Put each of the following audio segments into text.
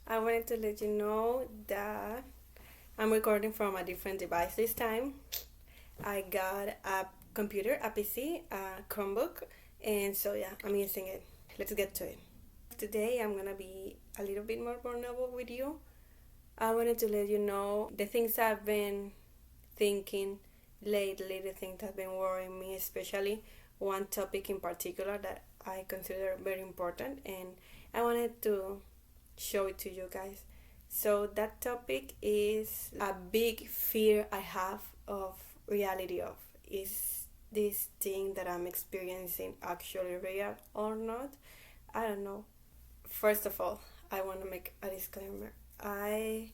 I wanted to let you know that I'm recording from a different device this time. I got a computer, a PC, a Chromebook, and so yeah, I'm using it. Let's get to it. Today I'm gonna be a little bit more vulnerable with you. I wanted to let you know the things I've been thinking lately, the things that have been worrying me, especially one topic in particular that I consider very important, and I wanted to show it to you guys. So that topic is a big fear I have of reality of is this thing that I'm experiencing actually real or not? I don't know. First of all, I want to make a disclaimer. I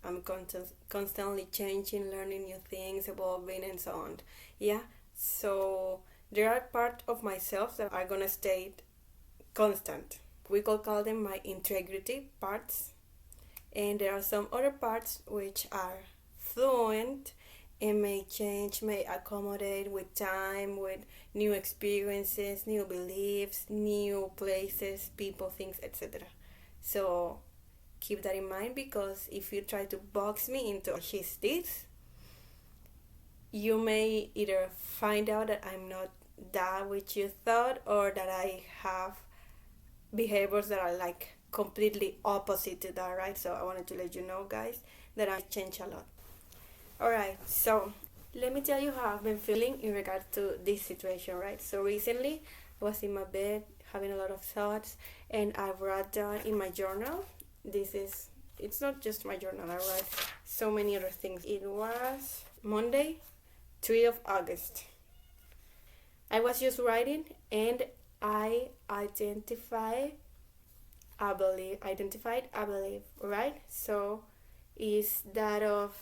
am constantly changing, learning new things, evolving, and so on. Yeah, so there are parts of myself that are gonna stay constant. We could call them my integrity parts, and there are some other parts which are fluent and may change, may accommodate with time, with new experiences, new beliefs, new places, people, things, etc. So keep that in mind, because if you try to box me into she's this, you may either find out that I'm not that which you thought, or that I have behaviors that are like completely opposite to that, right? So I wanted to let you know, guys, that I change a lot. All right, so let me tell you how I've been feeling in regards to this situation, right? So recently I was in my bed having a lot of thoughts, and I wrote down in my journal. It's not just my journal, I write so many other things. It was Monday, 3 of August. I was just writing, and I identified I believe, right? So is that of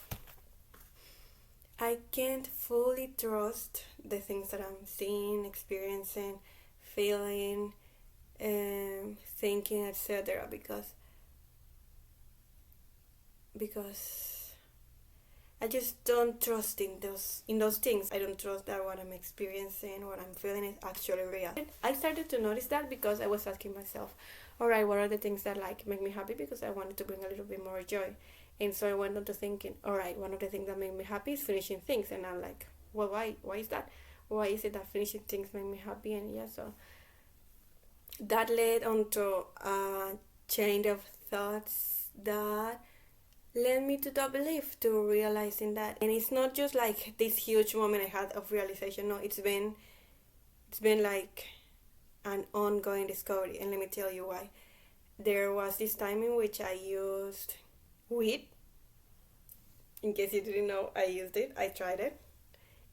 I can't fully trust the things that I'm seeing, experiencing, feeling, thinking, etc. Because I just don't trust in those things. I don't trust that what I'm experiencing, what I'm feeling is actually real. And I started to notice that because I was asking myself, all right, what are the things that like make me happy, because I wanted to bring a little bit more joy. And so I went on to thinking, all right, one of the things that make me happy is finishing things. And I'm like, well, why is that? Why is it that finishing things make me happy? And yeah, so that led on to a chain of thoughts that led me to that belief, to realizing that. And it's not just like this huge moment I had of realization. No, it's been like an ongoing discovery, and let me tell you why. There was this time in which I used weed. In case you didn't know, I used it, I tried it.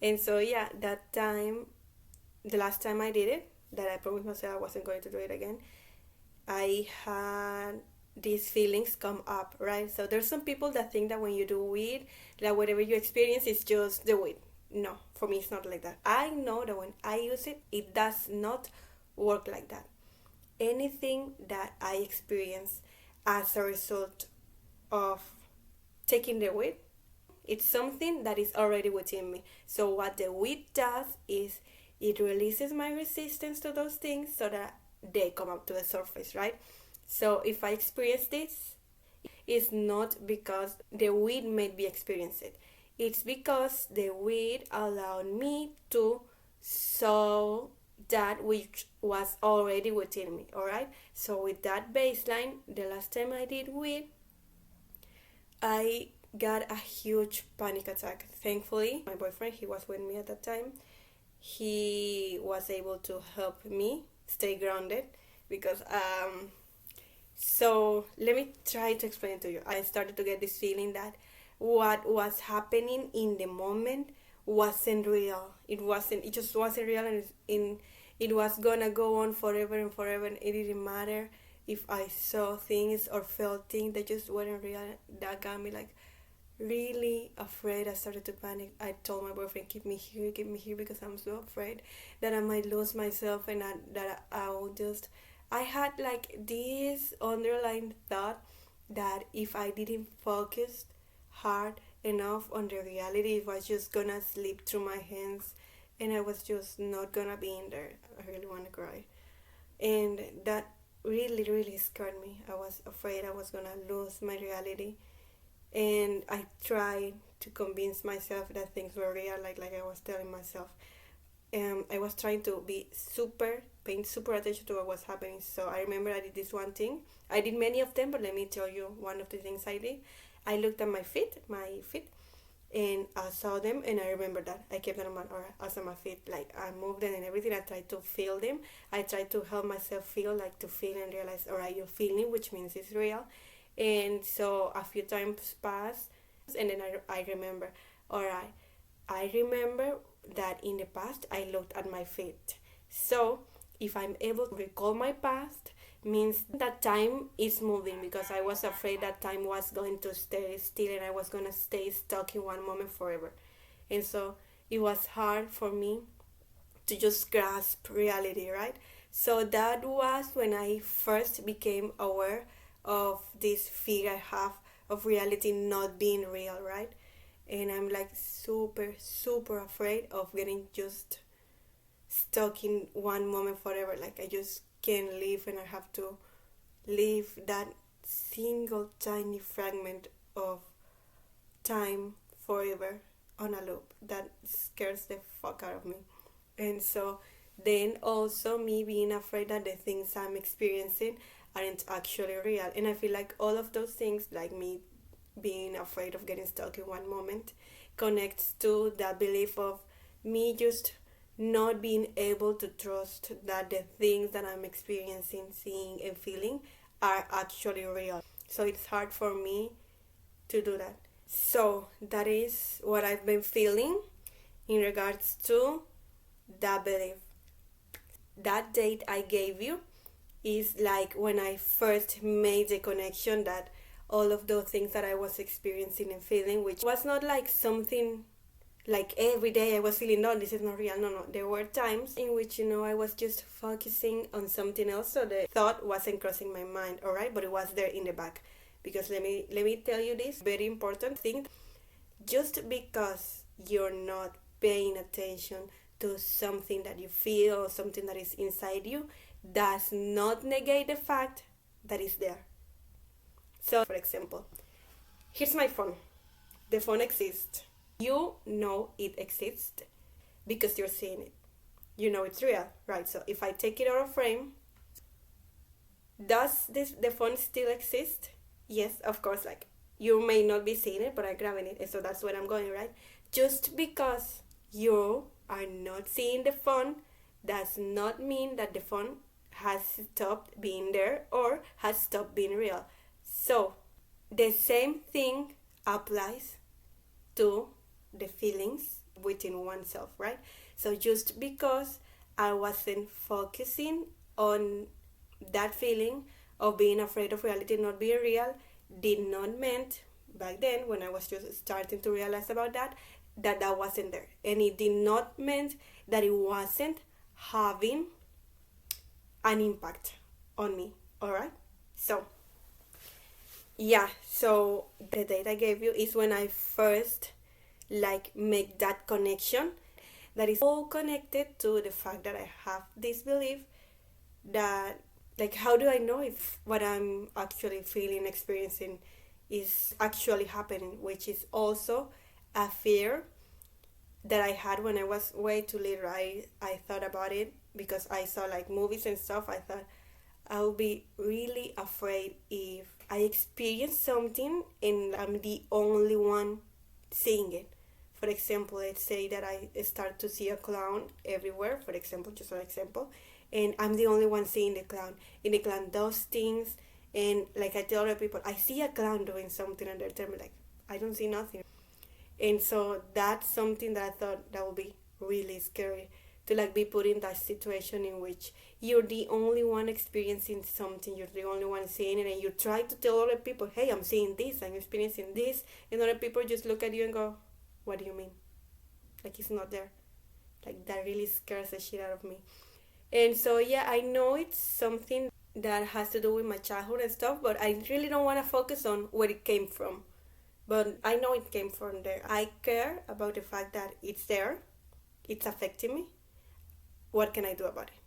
And so yeah, that time, the last time I did it, that I promised myself I wasn't going to do it again, I had these feelings come up, right? So there's some people that think that when you do weed, that whatever you experience is just the weed. No, for me it's not like that. I know that when I use it, it does not work like that. Anything that I experience as a result of taking the weed, it's something that is already within me. So what the weed does is it releases my resistance to those things so that they come up to the surface, right? So if I experience this, it's not because the weed made me experience it. It's because the weed allowed me to sow that which was already within me. All right. So with that baseline, the last time I did weed, I got a huge panic attack. Thankfully, my boyfriend, he was with me at that time. He was able to help me stay grounded, because so let me try to explain it to you. I started to get this feeling that what was happening in the moment wasn't real. It just wasn't real, and it was gonna go on forever and forever, and it didn't matter if I saw things or felt things that just weren't real. That got me like really afraid. I started to panic. I told my boyfriend, keep me here, because I'm so afraid that I might lose myself, and that I will just. I had like this underlying thought that if I didn't focus hard enough on the reality, it was just gonna slip through my hands, and I was just not gonna be in there. I really want to cry. And that really, really scared me. I was afraid I was gonna lose my reality, and I tried to convince myself that things were real, like I was telling myself. I was trying to be super, paying super attention to what was happening. So I remember I did this one thing. I did many of them, but let me tell you one of the things I did. I looked at my feet, and I saw them, and I remember that I kept them on also my feet. Like I moved them and everything. I tried to feel them. I tried to help myself feel, like to feel and realize, all right, you're feeling, which means it's real. And so a few times passed, and then I remember, all right, I remember that in the past I looked at my feet. So if I'm able to recall my past, means that time is moving, because I was afraid that time was going to stay still and I was going to stay stuck in one moment forever. And so it was hard for me to just grasp reality, right? So that was when I first became aware of this fear I have of reality not being real, right? And I'm like super, super afraid of getting just stuck in one moment forever. Like I just can't live, and I have to live that single tiny fragment of time forever on a loop. That scares the fuck out of me. And so then also me being afraid that the things I'm experiencing aren't actually real. And I feel like all of those things, like me being afraid of getting stuck in one moment, connects to that belief of me just not being able to trust that the things that I'm experiencing, seeing, and feeling are actually real. So it's hard for me to do that. So that is what I've been feeling in regards to that belief. That date I gave you is like when I first made the connection that all of those things that I was experiencing and feeling, which was not like something like every day I was feeling, no, this is not real. No. There were times in which, I was just focusing on something else, so the thought wasn't crossing my mind, alright, but it was there in the back. Because let me tell you this very important thing. Just because you're not paying attention to something that you feel or something that is inside you does not negate the fact that it's there. So, for example, here's my phone. The phone exists. You know it exists because you're seeing it. You know it's real, right? So if I take it out of frame, does the phone still exist? Yes, of course. Like, you may not be seeing it, but I'm grabbing it, and so that's where I'm going, right? Just because you are not seeing the phone does not mean that the phone has stopped being there or has stopped being real. So the same thing applies to the feelings within oneself, right? So just because I wasn't focusing on that feeling of being afraid of reality not being real, did not mean back then, when I was just starting to realize about that wasn't there. And it did not mean that it wasn't having an impact on me, alright? So yeah, so the date I gave you is when I first make that connection, that is all connected to the fact that I have this belief that, how do I know if what I'm actually feeling, experiencing is actually happening, which is also a fear that I had when I was way too little. I thought about it because I saw movies and stuff. I thought I would be really afraid if I experience something and I'm the only one seeing it. For example, let's say that I start to see a clown everywhere, for example, just an example, and I'm the only one seeing the clown. And the clown does things, and I tell other people, I see a clown doing something, and they're telling me, I don't see nothing. And so that's something that I thought that would be really scary, to be put in that situation in which you're the only one experiencing something, you're the only one seeing it, and you try to tell other people, hey, I'm seeing this, I'm experiencing this, and other people just look at you and go, what do you mean? It's not there. That really scares the shit out of me. And so yeah, I know it's something that has to do with my childhood and stuff, but I really don't want to focus on where it came from. But I know it came from there. I care about the fact that it's there, it's affecting me. What can I do about it?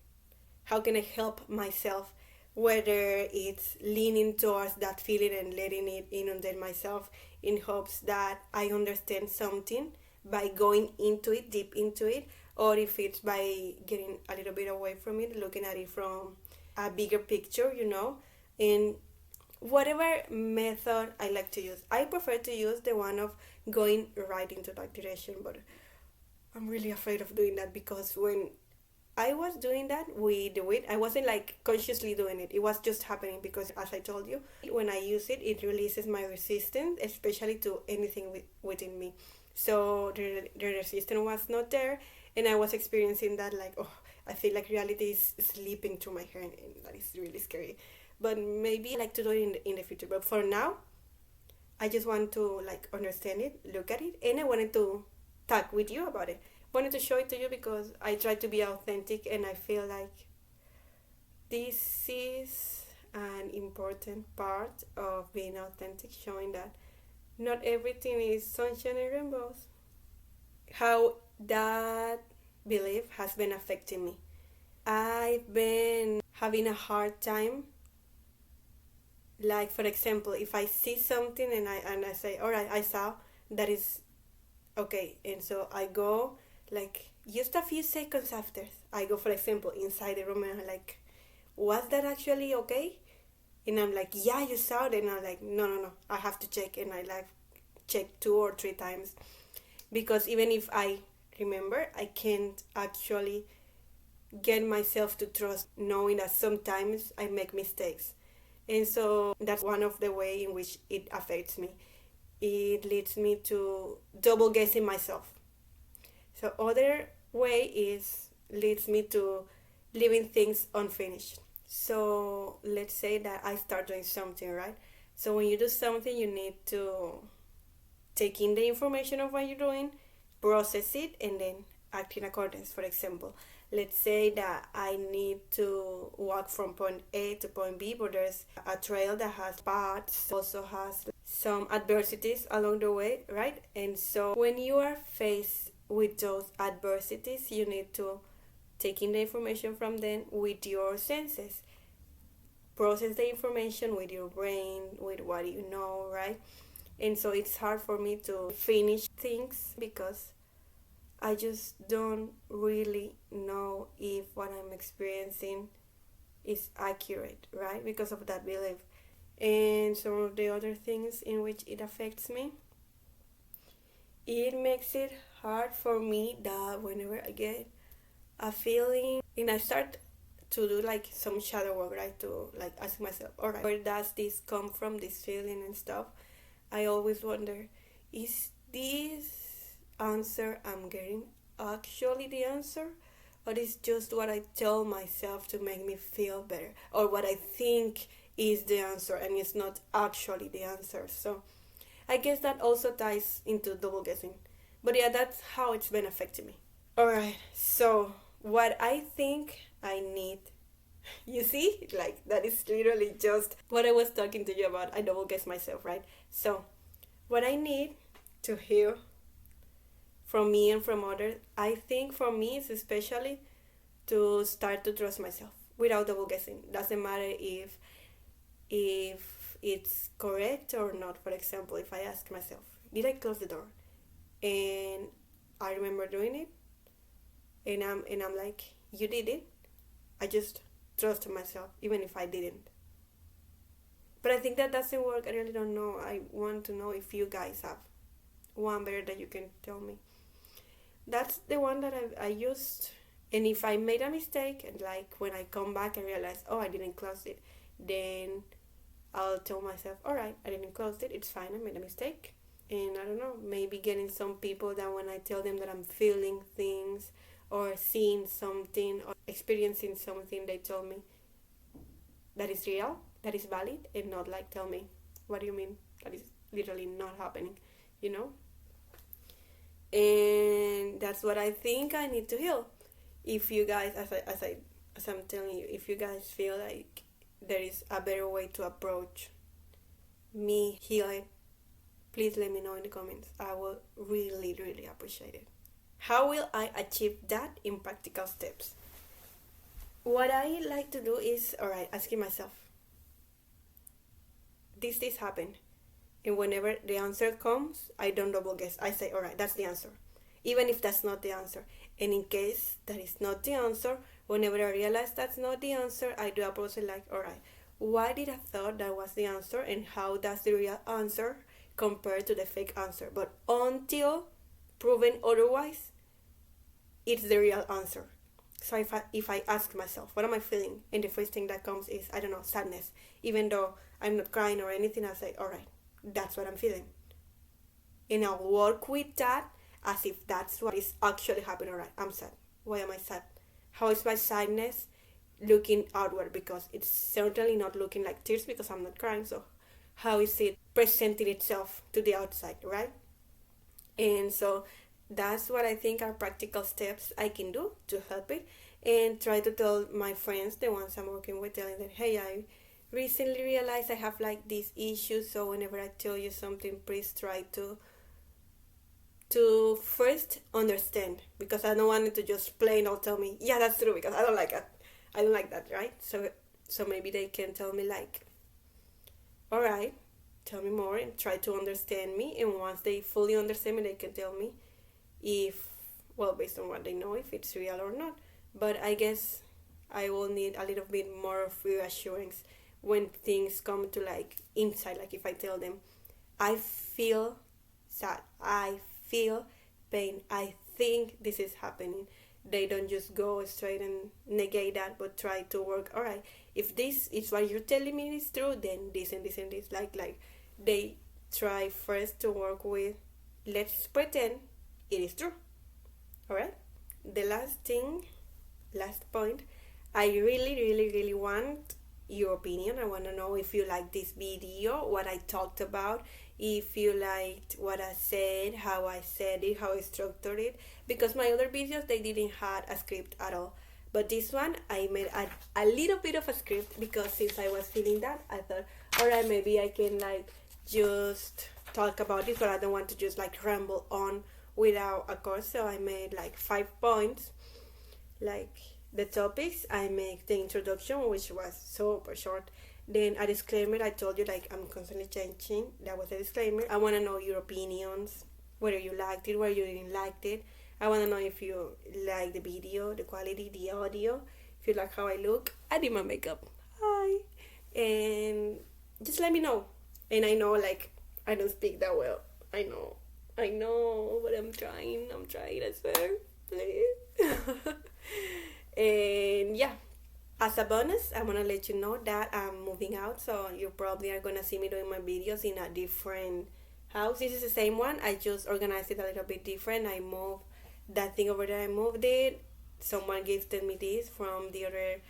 How can I help myself whether it's leaning towards that feeling and letting it inundate myself in hopes that I understand something by going into it, deep into it, or if it's by getting a little bit away from it, looking at it from a bigger picture, and whatever method I like to use. I prefer to use the one of going right into that direction, but I'm really afraid of doing that because when I was doing that with the weed, I wasn't like consciously doing it. It was just happening because, as I told you, when I use it, it releases my resistance, especially to anything within me. So the resistance was not there, and I was experiencing that like, oh, I feel like reality is slipping through my hair, and that is really scary. But maybe I like to do it in the future. But for now, I just want to like understand it, look at it, and I wanted to talk with you about it. Wanted to show it to you because I try to be authentic, and I feel like this is an important part of being authentic, showing that not everything is sunshine and rainbows. How that belief has been affecting me. I've been having a hard time, like for example, if I see something and I say, all right, I saw that is okay, and so I go like just a few seconds after I go, for example, inside the room, and I'm like, was that actually okay? And I'm like, yeah, you saw it. And I'm like, no, no, no, I have to check. And I like check 2 or 3 times because even if I remember, I can't actually get myself to trust, knowing that sometimes I make mistakes. And so that's one of the way in which it affects me. It leads me to double guessing myself. So other way is leads me to leaving things unfinished. So let's say that I start doing something, right? So when you do something, you need to take in the information of what you're doing, process it, and then act in accordance. For example, let's say that I need to walk from point A to point B, but there's a trail that has paths, also has some adversities along the way, right? And so when you are faced with those adversities, you need to take in the information from them with your senses, process the information with your brain, with what you know, right? And so it's hard for me to finish things because I just don't really know if what I'm experiencing is accurate, right? Because of that belief. And some of the other things in which it affects me, it makes it hard for me that whenever I get a feeling and I start to do like some shadow work, right? To like ask myself, all right, where does this come from, this feeling and stuff? I always wonder, is this answer I'm getting actually the answer? Or is just what I tell myself to make me feel better? Or what I think is the answer and it's not actually the answer? So I guess that also ties into double guessing. But yeah, that's how it's been affecting me. Alright, so what I think I need, you see, like that is literally just what I was talking to you about. I double guess myself, right? So what I need to hear from me and from others, I think for me is especially to start to trust myself without double guessing. Doesn't matter if it's correct or not. For example, if I ask myself, did I close the door? And I remember doing it, and I'm like, you did it. I just trusted myself, even if I didn't. But I think that doesn't work. I really don't know. I want to know if you guys have one better that you can tell me. That's the one that I used. And if I made a mistake, and like when I come back and realize, oh, I didn't close it, then I'll tell myself, all right, I didn't close it. It's fine. I made a mistake. And I don't know, maybe getting some people that when I tell them that I'm feeling things or seeing something or experiencing something, they tell me that is real, that is valid, and not like tell me, what do you mean? That is literally not happening, you know? And that's what I think I need to heal. If you guys, as I'm telling you, if you guys feel like there is a better way to approach me healing, please let me know in the comments. I will really, really appreciate it. How will I achieve that in practical steps? what I like to do is, all right, asking myself, this happened. And whenever the answer comes, I don't double guess. I say, all right, that's the answer. Even if that's not the answer. And in case that is not the answer, whenever I realize that's not the answer, I do a process like, all right, why did I thought that was the answer and how does the real answer compare to the fake answer? But until proven otherwise, it's the real answer. So if I ask myself, what am I feeling? And the first thing that comes is, I don't know, sadness. Even though I'm not crying or anything, I say, all right, that's what I'm feeling. And I'll work with that as if that's what is actually happening. All right, I'm sad. Why am I sad? How is my sadness looking outward? Because it's certainly not looking like tears because I'm not crying. So how is it presenting itself to the outside, right? And so that's what I think are practical steps I can do to help it, and try to tell my friends, the ones I'm working with, telling them, hey, I recently realized I have like these issues, so whenever I tell you something, please try to first understand, because I don't want it to just plain or tell me, yeah, that's true, because I don't like it. I don't like that, right? So maybe they can tell me like, all right, tell me more and try to understand me. And once they fully understand me, they can tell me if, well, based on what they know, if it's real or not. But I guess I will need a little bit more of reassurance when things come to like inside. Like if I tell them, I feel sad, I feel pain, I think this is happening, they don't just go straight and negate that, but try to work, all right, if this is what you're telling me is true, then this and this and this, like they try first to work with, let's pretend it is true. All right, the last point, I really want your opinion. I want to know if you like this video, what I talked about, if you liked what I said, how I said it, how I structured it, because my other videos, they didn't have a script at all, but this one I made a little bit of a script, because since I was feeling that, I thought, all right, maybe I can like just talk about it, but I don't want to just like ramble on without a course. So I made like 5 points, like the topics. I make the introduction, which was super short, then a disclaimer. I told you like I'm constantly changing. That was a disclaimer. I want to know your opinions, whether you liked it, whether you didn't like it. I want to know if you like the video, the quality, the audio, if you like how I look. I did my makeup. Hi. And just let me know. And I know like I don't speak that well. I know, but I'm trying, I swear, please. And yeah, as a bonus, I want to let you know that I'm moving out, so you probably are going to see me doing my videos in a different house. This is the same one, I just organized it a little bit different. I moved that thing over there, I moved it. Someone gifted me this from the other,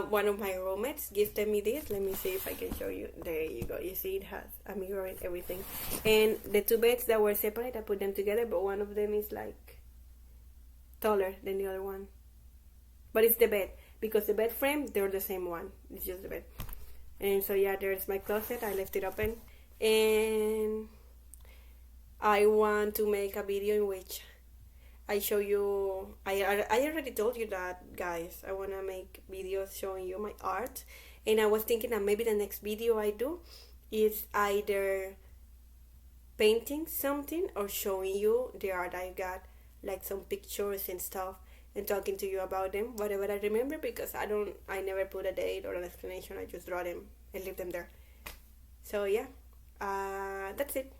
one of my roommates gifted me this. Let me see if I can show you. There you go. You see it has a mirror and everything. And the two beds that were separate, I put them together, but one of them is like taller than the other one. But it's the bed, because the bed frame, they're the same one. It's just the bed. And so yeah, there's my closet. I left it open. And I want to make a video in which I show you, I already told you that, guys. I want to make videos showing you my art. And I was thinking that maybe the next video I do is either painting something or showing you the art I got, like some pictures and stuff, and talking to you about them, whatever I remember, because I never put a date or an explanation. I just draw them and leave them there. So yeah, that's it.